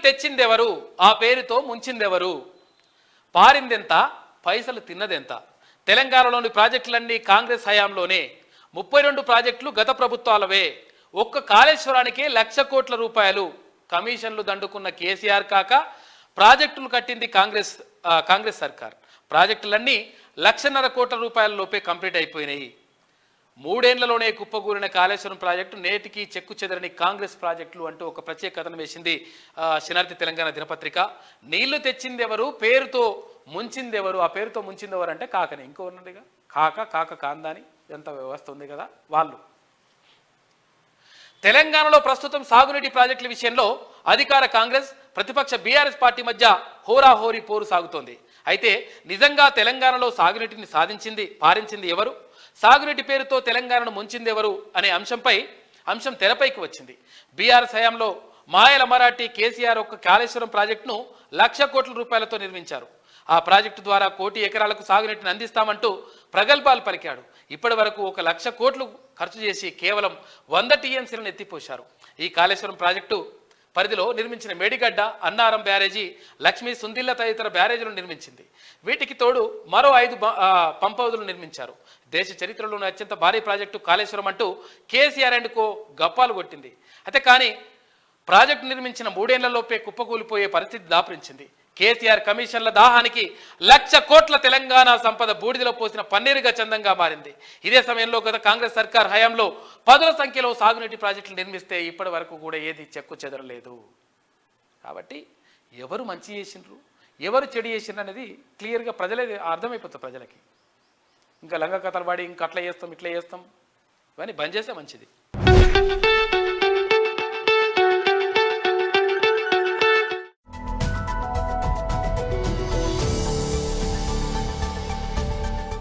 తెచ్చిందెవరు, ఆ పేరుతో ముంచిందెవరు? పారిందెంత, పైసలు తిన్నదెంత? తెలంగాణలోని ప్రాజెక్టులన్నీ కాంగ్రెస్ హయాంలోనే. 32 ప్రాజెక్టులు గత ప్రభుత్వాలవే. ఒక్క కాళేశ్వరానికే 1,00,000 కోట్ల రూపాయలు కమిషన్లు దండుకున్న కేసీఆర్ కాక ప్రాజెక్టులు కట్టింది కాంగ్రెస్ సర్కార్. ప్రాజెక్టులన్నీ 1,50,000 కోట్ల రూపాయల లోపే కంప్లీట్ అయిపోయినాయి. 3 ఏళ్లలోనే కుప్పగూలిన కాళేశ్వరం ప్రాజెక్టు నేటికి చెక్కు చెదరని కాంగ్రెస్ ప్రాజెక్టులు అంటూ ఒక ప్రత్యేక కథనం వేసింది శనార్థి తెలంగాణ దినపత్రిక. నీళ్లు తెచ్చిందెవరు, పేరుతో ముంచిందెవరు? ఆ పేరుతో ముంచిందెవరు అంటే కాకనే. ఇంకో ఉన్నదిగా కాక కాందాని ఎంత వ్యవస్థ ఉంది కదా వాళ్ళు. తెలంగాణలో ప్రస్తుతం సాగునీటి ప్రాజెక్టుల విషయంలో అధికార కాంగ్రెస్, ప్రతిపక్ష బీఆర్ఎస్ పార్టీ మధ్య హోరాహోరీ పోరు సాగుతోంది. అయితే నిజంగా తెలంగాణలో సాగునీటిని పారించింది ఎవరు, సాగునీటి పేరుతో తెలంగాణను ముంచింది ఎవరు అనే అంశం తెరపైకి వచ్చింది. బీఆర్ఎస్ హయాంలో మాయల మరాఠీ కేసీఆర్ ఒక్క కాళేశ్వరం ప్రాజెక్టును 1,00,000 కోట్ల రూపాయలతో నిర్మించారు. ఆ ప్రాజెక్టు ద్వారా 1 కోటి ఎకరాలకు సాగునీటిని అందిస్తామంటూ ప్రగల్భాలు పలికాడు. ఇప్పటి వరకు 1,00,000 కోట్లు ఖర్చు చేసి కేవలం 100 టీఎంసీలను ఎత్తిపోశారు. ఈ కాళేశ్వరం ప్రాజెక్టు పరిధిలో నిర్మించిన మేడిగడ్డ, అన్నారం బ్యారేజీ, లక్ష్మీ, సుందిల్ల తదితర బ్యారేజీలను నిర్మించింది. వీటికి తోడు మరో 5 పంప్ హౌజులు నిర్మించారు. దేశ చరిత్రలోని అత్యంత భారీ ప్రాజెక్టు కాళేశ్వరం అంటూ కేసీఆర్ అండ్ కో గప్పాలు కొట్టింది. అయితే కానీ ప్రాజెక్టు నిర్మించిన 3 ఏళ్లలోపే కుప్పకూలిపోయే పరిస్థితి దాపురించింది. కేసీఆర్ కమిషన్ల దాహానికి 1,00,000 కోట్ల తెలంగాణ సంపద బూడిదలో పోసిన పన్నీరుగా చందంగా మారింది. ఇదే సమయంలో గత కాంగ్రెస్ సర్కార్ హయాంలో పదుల సంఖ్యలో సాగునీటి ప్రాజెక్టులు నిర్మిస్తే ఇప్పటి వరకు కూడా ఏది చెక్కు చెదరలేదు. కాబట్టి ఎవరు మంచి చేసిండ్రు, ఎవరు చెడు చేసిండ్రు అనేది క్లియర్గా ప్రజలే అర్థమైపోతుంది. ప్రజలకి ఇంకా లంగ కథలు పడి ఇంకా అట్లా చేస్తాం ఇట్లా చేస్తాం ఇవన్నీ బంద్ చేస్తే మంచిది.